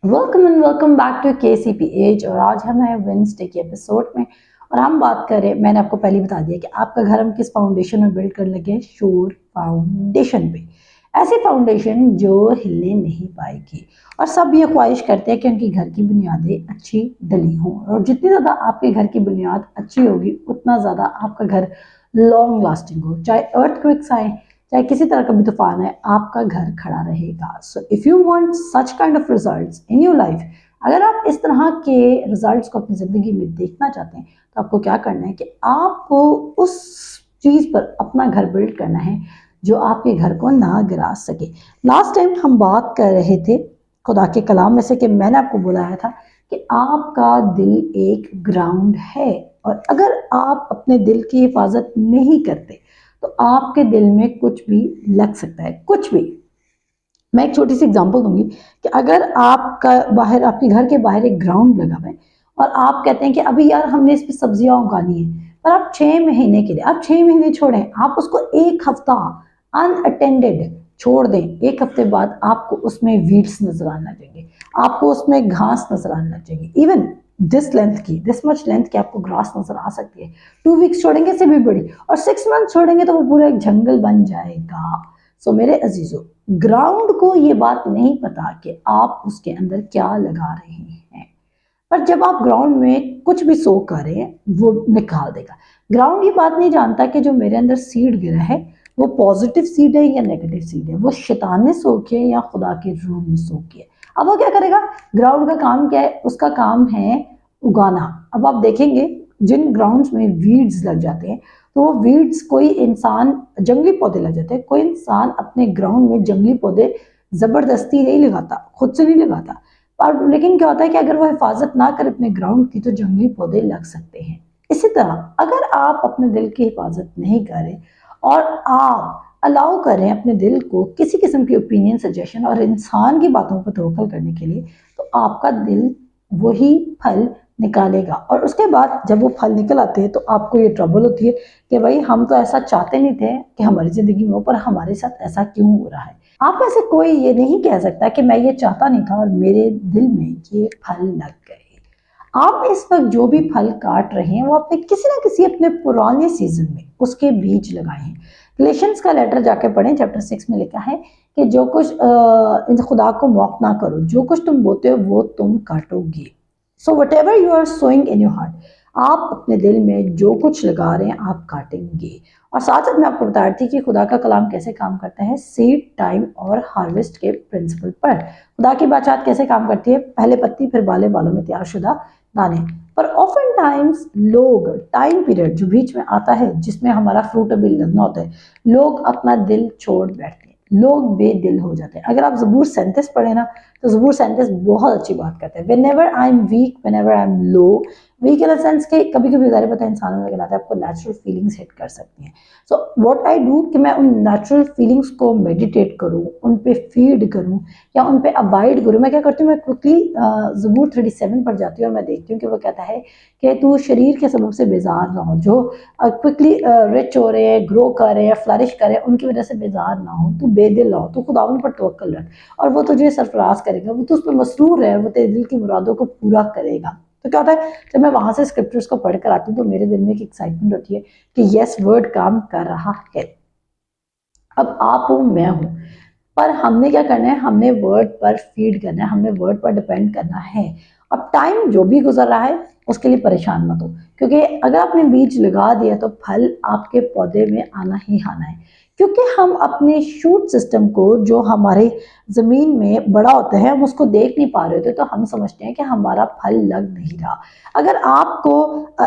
Welcome back to KCPH। और आज हम हैं वेडनेसडे के एपिसोड में और हम बात कर रहे हैं। मैंने आपको पहले बता दिया कि आपका घर हम किस फाउंडेशन में बिल्ड कर लगे, श्योर फाउंडेशन पे। ऐसी फाउंडेशन जो हिलने नहीं पाएगी। और सब ये ख्वाहिश करते हैं कि उनकी घर की बुनियादें अच्छी डली हों, और जितनी ज़्यादा आपके घर की बुनियाद अच्छी होगी उतना ज़्यादा आपका घर लॉन्ग लास्टिंग हो। चाहे अर्थक्वेक्स आए, चाहे किसी तरह का भी तूफान है, आपका घर खड़ा रहेगा। So if you want such kind of results in your life, अगर आप इस तरह के रिजल्ट्स को अपनी जिंदगी में देखना चाहते हैं, तो आपको क्या करना है कि आपको उस चीज पर अपना घर बिल्ड करना है जो आपके घर को ना गिरा सके। लास्ट टाइम हम बात कर रहे थे खुदा के कलाम में से कि मैंने आपको बुलाया था कि आपका दिल एक ग्राउंड है, और अगर आप अपने दिल की हिफाजत नहीं करते तो आपके दिल में कुछ भी लग सकता है, कुछ भी। मैं एक छोटी सी एग्जांपल दूंगी कि अगर आपका बाहर, आपके घर के बाहर एक ग्राउंड लगा हुआ है और आप कहते हैं कि अभी यार हमने इस पे सब्जियां उगानी है, पर आप 6 महीने के लिए, आप 6 महीने छोड़ें, आप उसको एक हफ्ता अनअटेंडेड छोड़ दें। एक हफ्ते बाद आपको उसमें वीड्स नजर आने लगेंगे, आपको उसमें घास नजर आने लगेगी। इवन दिस लेंथ की, दिस मच लेंथ की आपको ग्रास नजर आ सकती है। 2 वीक्स छोड़ेंगे से भी बड़ी, और 6 मंथ छोड़ेंगे तो वो पूरा एक जंगल बन जाएगा। सो मेरे अजीजों, ग्राउंड को ये बात नहीं पता कि आप उसके अंदर क्या लगा रहे हैं, पर जब आप ग्राउंड में कुछ भी सो कर रहे हैं वो निकाल देगा। ग्राउंड ये बात नहीं जानता कि जो मेरे अंदर सीड गिरा है वो पॉजिटिव सीड है या नेगेटिव सीड है, वो शैतान ने सो किया या खुदा के रूह ने सो किया। अब वो क्या करेगा? ग्राउंड का काम क्या है? उसका काम है उगाना। अब आप देखेंगे जिन ग्राउंड्स में वीड्स लग जाते हैं, तो वो वीड्स, कोई इंसान, जंगली पौधे लग जाते हैं, कोई इंसान अपने ग्राउंड में जंगली पौधे जबरदस्ती नहीं लगाता, खुद से नहीं लगाता। और लेकिन क्या होता है कि अगर वो हिफाजत ना करे अपने ग्राउंड की, तो जंगली पौधे लग सकते हैं। इसी तरह अगर आप अपने दिल की हिफाजत नहीं करें और आप अलाउ करें अपने दिल को किसी किस्म की ओपिनियन, सजेशन और इंसान की बातों पर तवक्कुल करने के लिए, तो आपका दिल वही फल निकालेगा। और उसके बाद जब वो फल निकल आते हैं तो आपको ये ट्रबल होती है कि भाई हम तो ऐसा चाहते नहीं थे कि हमारी जिंदगी में हो, पर हमारे साथ ऐसा क्यों हो रहा है। आप में से कोई ये नहीं कह सकता कि मैं ये चाहता नहीं था और मेरे दिल में ये फल लग गए। आप इस वक्त जो भी फल काट रहे हैं वो अपने किसी ना किसी अपने पुराने सीजन में उसके बीज लगाए हैं। गलेशियंस का लेटर जाके पढ़ें, चैप्टर 6 में लिखा है कि जो कुछ खुदा को मौक ना करो, जो कुछ तुम बोते हो वो तुम काटोगे। So whatever you are sowing in your heart, आप अपने दिल में जो कुछ लगा रहे हैं आप काटेंगे। और साथ साथ मैं आपको बता रही थी कि खुदा का कलाम कैसे काम करता है सीड टाइम और हार्वेस्ट के प्रिंसिपल पर। खुदा की बातचीत कैसे काम करती है? पहले पत्ती फिर बाले, बालों में तैयारशुदा दाने। पर ऑफन टाइम्स लोग, टाइम पीरियड जो बीच में आता है जिसमें हमारा फ्रूट अभी लगना होता है, लोग अपना दिल छोड़ बैठते हैं, लोग बेदिल हो जाते हैं। अगर आप ज़बूर 37 पढ़े ना, तो ज़बूर 37 बहुत अच्छी बात करते हैं। Whenever I am weak, whenever I am low, weak in the sense के कभी कभी ज़ाहिर पता है इंसानों में कहलाता है आपको नेचुरल फीलिंग्स हिट कर सकती हैं। सो व्हाट आई डू कि मैं उन नेचुरल फीलिंग्स को मेडिटेट करूँ, उन पे फीड करूँ या उन पे अबाइड करूँ। मैं क्या करती हूँ, मैं क्विकली ज़बूर 37 पर जाती हूँ और मैं देखती हूँ कि वो कहता है कि तू शरीर के सबब से बेजार ना हो, जो क्विकली रिच हो रहे हैं, ग्रो कर रहे हैं, फ्लरिश कर रहे हैं, उनकी वजह से बेजार ना हो, तू बेदिल हो, तू खुदा पर तवक्कल रख और वो तुझे सरफराज करेगा, वो तो उस पर मसरूर है, वो तेरे दिल की मुरादों को पूरा करेगा। तो क्या होता है, जब मैं वहां से स्क्रिप्चर्स को पढ़ कर आती हूँ तो मेरे दिल में एक एक्साइटमेंट होती है कि यस, वर्ड काम कर रहा है। अब आप हो, मैं हूं, पर हमने क्या करना है? हमने वर्ड पर फीड करना है, हमने वर्ड पर डिपेंड करना है। अब टाइम जो भी गुजर रहा है उसके लिए परेशान मत हो, क्योंकि अगर आपने बीज लगा दिया तो फल आपके पौधे में आना ही आना है। क्योंकि हम अपने शूट सिस्टम को, जो हमारे जमीन में बड़ा होता है, हम उसको देख नहीं पा रहे होते, तो हम समझते हैं कि हमारा फल लग नहीं रहा। अगर आपको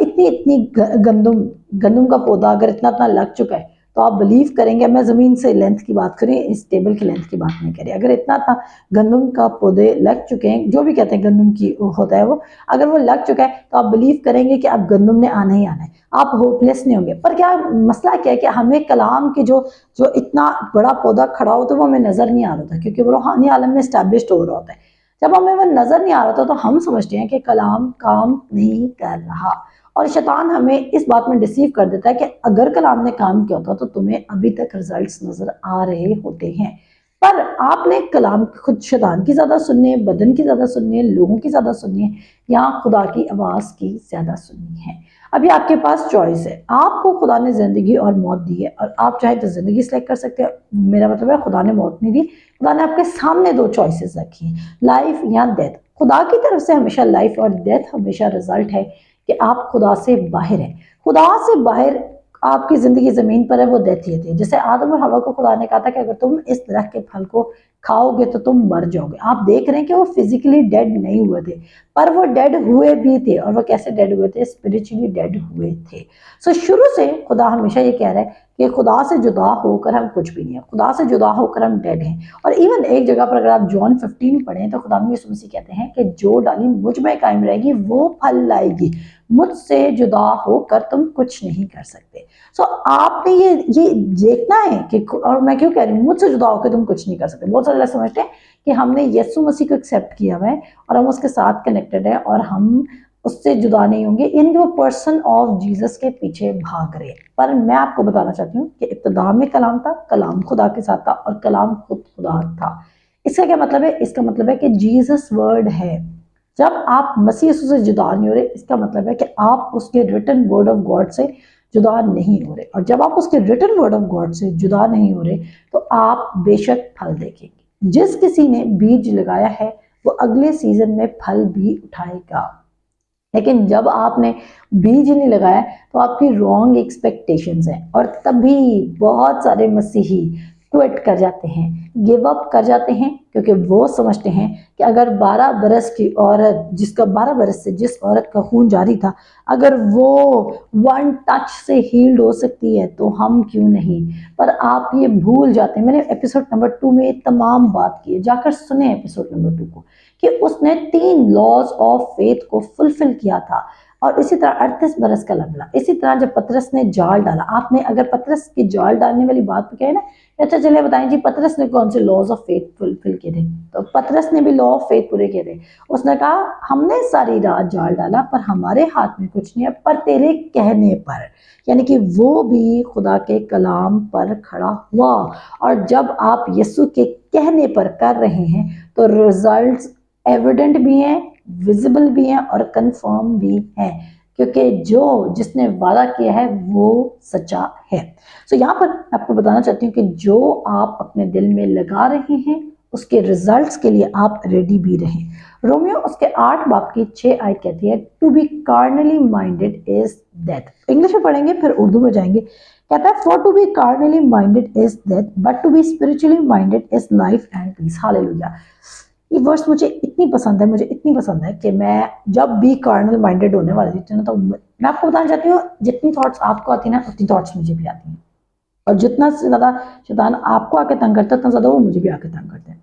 इतनी इतनी गंदम गंदम का पौधा अगर इतना इतना लग चुका है, तो आप बिलीव करेंगे, मैं ज़मीन से लेंथ की बात करें, इस टेबल की लेंथ की बात नहीं करें, अगर इतना था गंदम का पौधे लग चुके हैं, जो भी कहते हैं गंदम की होता है वो, अगर वो लग चुका है तो आप बिलीव करेंगे कि अब गंदम ने आना ही आना है, आप होपलेस नहीं होंगे। पर क्या मसला क्या है कि हमें कलाम की जो जो इतना बड़ा पौधा खड़ा हो तो वो हमें नजर नहीं आ रहा था, क्योंकि वो रूहानी आलम में स्टैब्लिश्ड हो रहा होता है। जब हमें वो नजर नहीं आ रहा था तो हम समझते हैं कि कलाम काम नहीं कर रहा, और शैतान हमें इस बात में डिसीव कर देता है कि अगर कलाम ने काम किया होता तो तुम्हें अभी तक रिजल्ट्स नजर आ रहे होते हैं। पर आपने कलाम खुद शैतान की ज्यादा सुननी है, बदन की ज्यादा सुननी है, लोगों की ज्यादा सुननी है, या खुदा की आवाज की ज्यादा सुननी है। अभी आपके पास चॉइस है, आपको खुदा ने जिंदगी और मौत दी है और आप चाहे तो जिंदगी सेलेक्ट कर सकते हैं। मेरा मतलब है खुदा ने मौत नहीं दी, खुदा ने आपके सामने दो चॉइसेस रखी हैं, लाइफ या डेथ। खुदा की तरफ से हमेशा लाइफ और डेथ हमेशा रिजल्ट है कि आप खुदा से बाहर हैं। खुदा से बाहर आपकी जिंदगी जमीन पर है, वो डेथ ही थी। जैसे आदम और हवा को खुदा ने कहा था कि अगर तुम इस दरख्त के फल को खाओगे तो तुम मर जाओगे। आप देख रहे हैं कि वो फिजिकली डेड नहीं हुए थे, पर वो डेड हुए भी थे। और वो कैसे डेड हुए थे? स्पिरिचुअली डेड हुए थे। सो शुरू से खुदा हमेशा ये कह रहा है कि खुदा से जुदा होकर हम कुछ भी नहीं है, खुदा से जुदा होकर हम डेड हैं। और इवन एक जगह पर अगर आप जॉन 15 पढ़ें तो खुदा यीशु मसीह कहते हैं कि जो डाली मुझ में कायम रहेगी वो फल लाएगी, मुझसे जुदा होकर तुम कुछ नहीं कर सकते। सो आपने ये देखना है कि, और मैं क्यों कह रही हूँ मुझसे जुदा होकर तुम कुछ नहीं कर सकते। बहुत सारे लोग समझते हैं कि हमने यीशु मसीह को एक्सेप्ट किया हुआ है और हम उसके साथ कनेक्टेड है और हम उससे जुदा नहीं होंगे, यानी वो पर्सन ऑफ जीसस के पीछे भाग रहे हैं। पर मैं आपको बताना चाहती हूँ कि इब्तिदा में कलाम था, कलाम खुदा के साथ था और कलाम खुद खुदा था। इसका क्या मतलब है? इसका मतलब है कि जीसस वर्ड है। जब आप मसीह यीशु से जुदा नहीं हो रहे, इसका मतलब है कि आप उसके रिटन वर्ड ऑफ गॉड से जुदा नहीं हो रहे। और जब आप उसके रिटन वर्ड ऑफ गॉड से जुदा नहीं हो रहे तो आप बेशक फल देखेंगे। जिस किसी ने बीज लगाया है वो अगले सीजन में फल भी उठाएगा। लेकिन जब आपने बीज नहीं लगाया तो आपकी रॉन्ग एक्सपेक्टेशंस हैं, और तभी बहुत सारे मसीही क्विट कर जाते हैं, गिव अप कर जाते हैं, क्योंकि वो समझते हैं कि अगर 12 बरस की औरत, जिसका 12 बरस से जिस औरत का खून जारी था, अगर वो वन टच से हील्ड हो सकती है तो हम क्यों नहीं। पर आप ये भूल जाते हैं, मैंने एपिसोड नंबर 2 में तमाम बात की है, जाकर सुने एपिसोड नंबर 2 को, कि उसने 3 लॉज ऑफ फेथ को फुलफिल किया था। और इसी तरह 38 बरस का लगला। इसी तरह जब पतरस ने जाल डाला, आपने अगर पतरस की जाल डालने वाली बात पे कहे ना, अच्छा चलिए बताएं जी पतरस ने कौन से लॉज ऑफ फेथ फुलफिल किए थे? तो पतरस ने भी लॉ ऑफ फेथ पूरे किए थे। उसने कहा हमने सारी रात जाल डाला पर हमारे हाथ में कुछ नहीं है, पर तेरे कहने पर, यानी कि वो भी खुदा के कलाम पर खड़ा हुआ। और जब आप यीशु के कहने पर कर रहे हैं तो रिजल्ट्स एविडेंट भी हैं, विजिबल भी हैं और कंफर्म भी हैं, क्योंकि जिसने वादा किया है वो सच्चा है। सो यहाँ पर आपको बताना चाहती हूँ कि जो आप अपने दिल में लगा रहे हैं उसके रिजल्ट्स के लिए आप रेडी भी रहें। रोमियो उसके 8 बाब की 6 आयत कहती है, to be carnally minded is death. English में पढ़ेंगे फिर उर्दू में जाएंगे। कहता है for to be carnally minded is death but to be spiritually minded is life and peace. Hallelujah. ये वर्स मुझे इतनी पसंद है, मुझे इतनी पसंद है कि मैं जब भी कार्नल माइंडेड होने वाली थी ना, तो मैं आपको बताना चाहती हूँ जितनी थॉट्स आपको आती है ना उतनी थॉट्स मुझे भी आती हैं, और जितना से ज्यादा शैतान आपको आके तंग करता है उतना ज्यादा वो मुझे भी आके तंग करते हैं।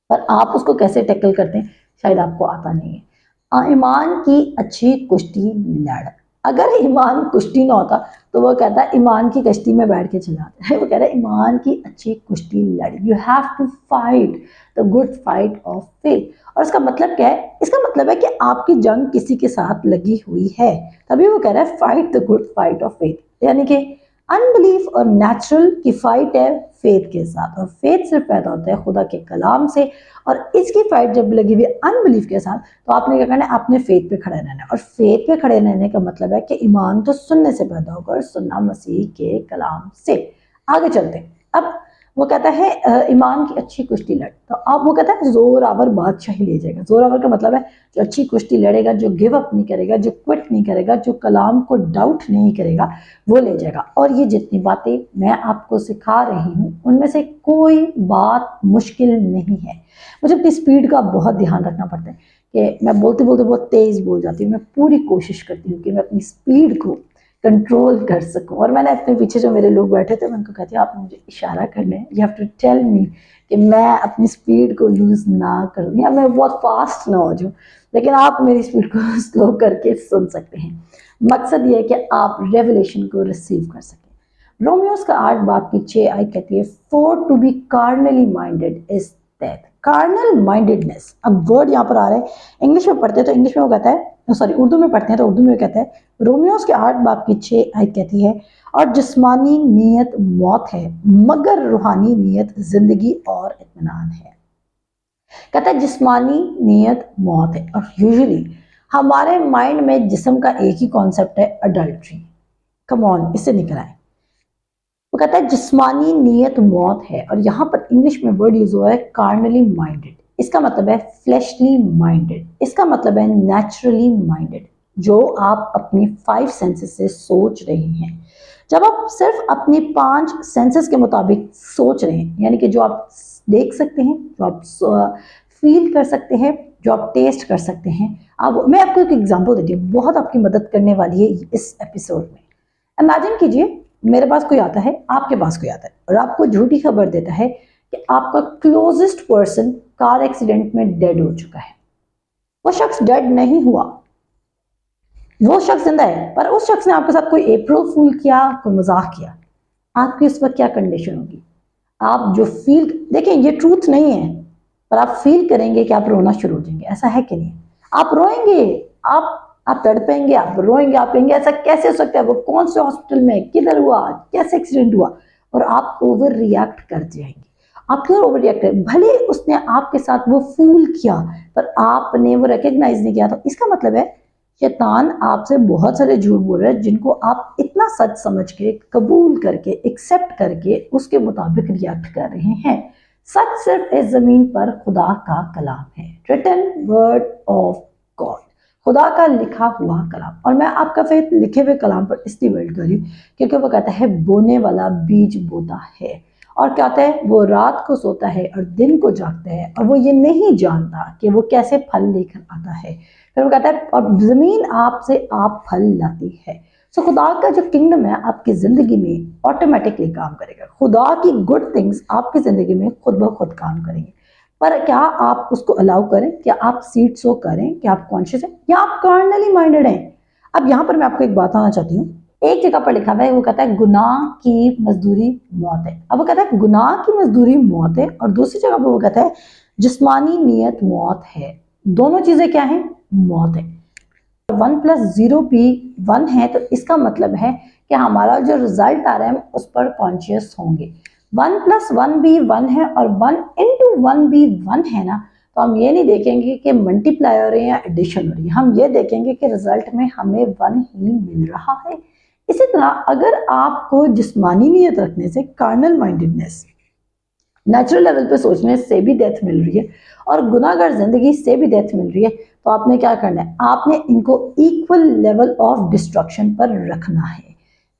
पर आप उसको कैसे टैकल करते हैं शायद आपको आता नहीं है। ईमान की अच्छी कुश्ती लड़। अगर ईमान कुश्ती ना होता तो वो कहता है ईमान की कश्ती में बैठ के चलाता है। वो कह रहा है ईमान की अच्छी कुश्ती लड़, you have to fight the good fight of faith. और इसका मतलब क्या है? इसका मतलब है कि आपकी जंग किसी के साथ लगी हुई है, तभी वो कह रहा है fight the good fight of faith. यानी कि अनबिलीफ और नेचुरल की फाइट है फेथ के साथ, और फेथ सिर्फ पैदा होता है खुदा के कलाम से। और इसकी फाइट जब लगी हुई अनबिलीफ के साथ तो आपने क्या करना है? आपने फेथ पे खड़े रहना है। और फेथ पे खड़े रहने का मतलब है कि ईमान तो सुनने से पैदा होगा और सुनना मसीह के कलाम से। आगे चलते हैं। अब वो कहता है ईमान की अच्छी कुश्ती लड़। तो अब वो कहता है जोरावर बादशाही ले जाएगा। जोरावर का मतलब है जो अच्छी कुश्ती लड़ेगा, जो गिव अप नहीं करेगा, जो क्विट नहीं करेगा, जो कलाम को डाउट नहीं करेगा, वो ले जाएगा। और ये जितनी बातें मैं आपको सिखा रही हूँ उनमें से कोई बात मुश्किल नहीं है। मुझे अपनी स्पीड का बहुत ध्यान रखना पड़ता है कि मैं बोलते बोलते बहुत तेज बोल जाती हूँ। मैं पूरी कोशिश करती हूँ कि मैं अपनी स्पीड को कंट्रोल कर सकूं। और मैंने अपने पीछे जो मेरे लोग बैठे थे मैं उनको कहती हूँ आप मुझे इशारा कर लें, you have to tell me कि मैं अपनी स्पीड को लूज ना करूँ या मैं बहुत फास्ट ना हो जाऊँ, लेकिन आप मेरी स्पीड को स्लो करके सुन सकते हैं। मकसद ये है कि आप रेवलेशन को रिसीव कर सकें। रोमियोस का 8 बाब की 6 आयत कहती है for to be carnally minded is death. Carnal mindedness, अब वर्ड यहाँ पर आ रहा है, इंग्लिश में पढ़ते हैं तो इंग्लिश में वो कहता है सॉरी उर्दू में पढ़ते हैं तो उर्दू में कहते हैं, रोमियोस के 8 बाब की 6 आयत कहती है, और जिस्मानी नीयत मौत है मगर रूहानी नीयत जिंदगी और इत्मीनान है। कहता है जिस्मानी नीयत मौत है, और यूजुअली हमारे माइंड में जिस्म का एक ही कॉन्सेप्ट है, अडल्ट्री। कम ऑन, इससे निकल आए। वो कहता है जिस्मानी नीयत मौत है, और यहाँ पर इंग्लिश में वर्ड यूज हुआ है कार्नली माइंडेड। इसका मतलब है फ्लैशली माइंडेड, इसका मतलब है नेचुरली माइंडेड, जो आप अपनी 5 सेंसेस से सोच रहे हैं। जब आप सिर्फ अपनी 5 सेंसेस के मुताबिक सोच रहे हैं, यानी कि जो आप देख सकते हैं, जो आप फील कर सकते हैं, जो आप टेस्ट कर सकते हैं। अब मैं आपको एक एग्जांपल देती हूँ, बहुत आपकी मदद करने वाली है इस एपिसोड में। इमेजिन कीजिए मेरे पास कोई आता है, आपके पास कोई आता है, और आपको झूठी खबर देता है कि आपका क्लोजेस्ट पर्सन कार एक्सीडेंट में डेड हो चुका है। वो शख्स डेड नहीं हुआ, वो शख्स जिंदा है, पर उस शख्स ने आपके साथ कोई अप्रैल फूल किया, कोई मजाक किया। आपकी उस वक्त क्या कंडीशन होगी? आप जो फील, देखें ये ट्रूथ नहीं है, पर आप फील करेंगे कि आप रोना शुरू हो जाएंगे। ऐसा है कि नहीं? आप रोएंगे, आप तड़पेंगे, आप रोएंगे, आप कहेंगे ऐसा कैसे हो सकता है, वो कौन से हॉस्पिटल में, किधर हुआ, कैसे एक्सीडेंट हुआ, और आप ओवर रिएक्ट कर जाएंगे। आप क्यों ओवर रिएक्ट करें? भले उसने आपके साथ वो फूल किया, पर आपने वो रिकग्नाइज नहीं किया। तो इसका मतलब है शैतान आपसे बहुत सारे झूठ बोल रहे हैं, जिनको आप इतना सच समझ के, कबूल करके, एक्सेप्ट करके उसके मुताबिक रिएक्ट कर रहे हैं। सच सिर्फ इस जमीन पर खुदा का कलाम है, रिटन वर्ड ऑफ गॉड, खुदा का लिखा हुआ कलाम। और मैं आपका फेथ लिखे हुए कलाम पर इसलिए बिल्ड करी क्योंकि वो कहता है बोने वाला बीज बोता है, और कहता है वो रात को सोता है और दिन को जागता है, और वो ये नहीं जानता कि वो कैसे फल लेकर आता है। फिर वो कहता है और जमीन आपसे आप फल लाती है। सो खुदा का जो किंगडम है आपकी जिंदगी में ऑटोमेटिकली काम करेगा। खुदा की गुड थिंग्स आपकी जिंदगी में खुद ब खुद काम करेंगे। पर क्या आप उसको अलाउ करें? क्या आप सीड सो करें? क्या आप कॉन्शियस हैं या आप कार्नली माइंडेड हैं? अब यहाँ पर मैं आपको एक बात बताना चाहती हूँ। एक जगह पर लिखा हुआ है, वो कहता है गुनाह की मजदूरी मौत है। अब वो कहता है गुनाह की मजदूरी मौत है, और दूसरी जगह पर वो कहता है जिस्मानी नियत मौत है। दोनों चीजें क्या है? मौत है। 1 + 0 भी 1 है, तो इसका मतलब है कि हमारा जो रिजल्ट आ रहा है उस पर कॉन्शियस होंगे। 1 + 1 भी 1 है, और 1 × 1 भी 1 है ना, तो हम ये नहीं देखेंगे कि मल्टीप्लाई हो रही है या एडिशन हो रही है, हम ये देखेंगे कि रिजल्ट में हमें 1 ही मिल रहा है। इसी तरह अगर आपको जिस्मानी नियत रखने से, कार्नल माइंडेडनेस, नेचुरल लेवल पे सोचने से भी डेथ मिल रही है, और गुनाहगार जिंदगी से भी डेथ मिल रही है, तो आपने क्या करना है? आपने इनको इक्वल लेवल ऑफ डिस्ट्रक्शन पर रखना है।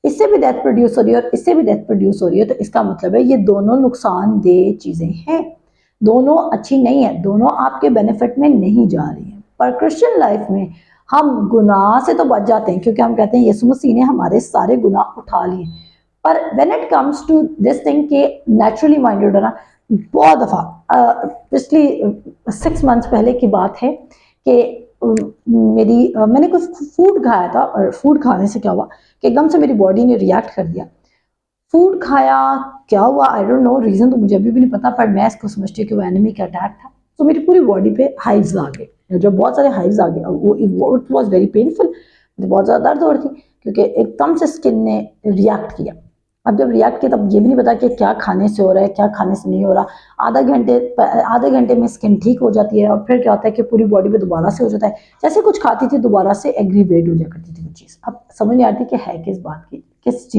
इससे भी डेथ प्रोड्यूस हो रही है और इससे भी डेथ प्रोड्यूस हो रही है, तो इसका मतलब है ये दोनों नुकसानदेह चीजें हैं, दोनों अच्छी नहीं है, दोनों आपके बेनिफिट में नहीं जा रही है। पर क्रिश्चियन लाइफ में हम गुनाह से तो बच जाते हैं, क्योंकि हम कहते हैं यीशु मसीह ने हमारे सारे गुनाह उठा लिए। पर when it comes to this thing के नेचुरली माइंडेड होना, बहुत दफ़ा पिछली 6 मंथ्स पहले की बात है कि मैंने कुछ फूड खाया था, और फूड खाने से क्या हुआ कि एकदम से मेरी बॉडी ने रिएक्ट कर दिया। फूड खाया, क्या हुआ आई डोंट नो, रीज़न तो मुझे अभी भी नहीं पता, पर मैं इसको समझती हूँ कि वो एनिमी का अटैक था। तो मेरी पूरी बॉडी पे हाइव्स आ गए, जब बहुत सारे हाइव्स आ गए, वो इट वॉज वेरी पेनफुल, मुझे बहुत ज़्यादा दर्द हो रही थी, क्योंकि एकदम से स्किन ने रिएक्ट किया। अब जब रिएक्ट किया तब ये भी नहीं पता कि क्या खाने से हो रहा है, क्या खाने से नहीं हो रहा। आधे घंटे में स्किन ठीक हो जाती है, और फिर क्या होता है कि पूरी बॉडी पे दोबारा से हो जाता है। जैसे कुछ खाती थी दोबारा से एग्रीवेट हो जाया करती थी वो चीज़। अब समझ नहीं आती कि है किस बात की, किस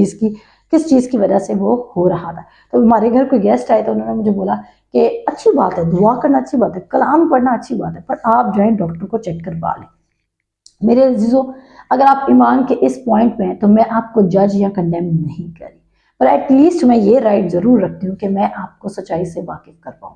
चीज़ की वजह से वो हो रहा था। तो हमारे घर कोई गेस्ट आए तो उन्होंने मुझे बोला कि अच्छी बात है, दुआ करना अच्छी बात है, कलाम पढ़ना अच्छी बात है, पर आप जाएँ डॉक्टर को चेक करवा लें। मेरे अजीजों, अगर आप ईमान के इस पॉइंट में हैं तो मैं आपको जज या कंडेम नहीं करी, पर एटलीस्ट मैं ये राइट ज़रूर रखती हूँ कि मैं आपको सच्चाई से वाकिफ कर पाऊँ,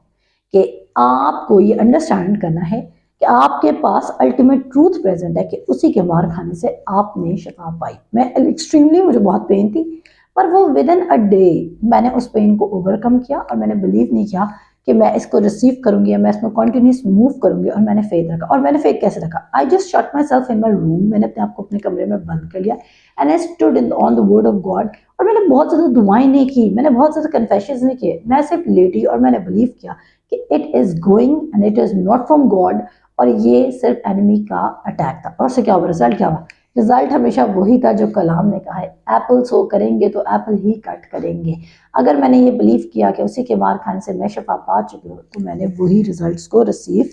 कि आपको ये अंडरस्टैंड करना है कि आपके पास अल्टीमेट ट्रूथ प्रेजेंट है, कि उसी के मार खाने से आपने शिफा पाई। मैं एक्सट्रीमली, मुझे बहुत पेन थी, पर वो विद इन अ डे मैंने उस पेन को ओवरकम किया, और मैंने बिलीव नहीं किया कि मैं इसको रिसीव करूंगी या मैं इसमें कंटिन्यूस मूव करूंगी, और मैंने फेथ रखा। और मैंने फेथ कैसे रखा? I just shut my self in my room, मैंने अपने आप को अपने कमरे में बंद कर लिया, and I stood in on the word of God. और मैंने बहुत ज़्यादा दुआएं नहीं की, मैंने बहुत ज़्यादा कन्फेशंस नहीं किए, मैं सिर्फ लेटी और मैंने बिलीव किया कि it is going and it is not from God, और ये सिर्फ एनिमी का अटैक था। और से क्या हुआ, रिजल्ट क्या हुआ? रिजल्ट हमेशा वही था जो कलाम ने कहा है, एप्पल सो करेंगे तो एप्पल ही कट करेंगे। अगर मैंने ये बिलीव किया कि उसी के मार खाने से मैं शफा पा चुकी हूँ तो मैंने वही रिजल्ट्स को रिसीव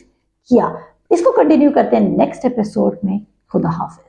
किया। इसको कंटिन्यू करते हैं नेक्स्ट एपिसोड में। खुदा हाफिज।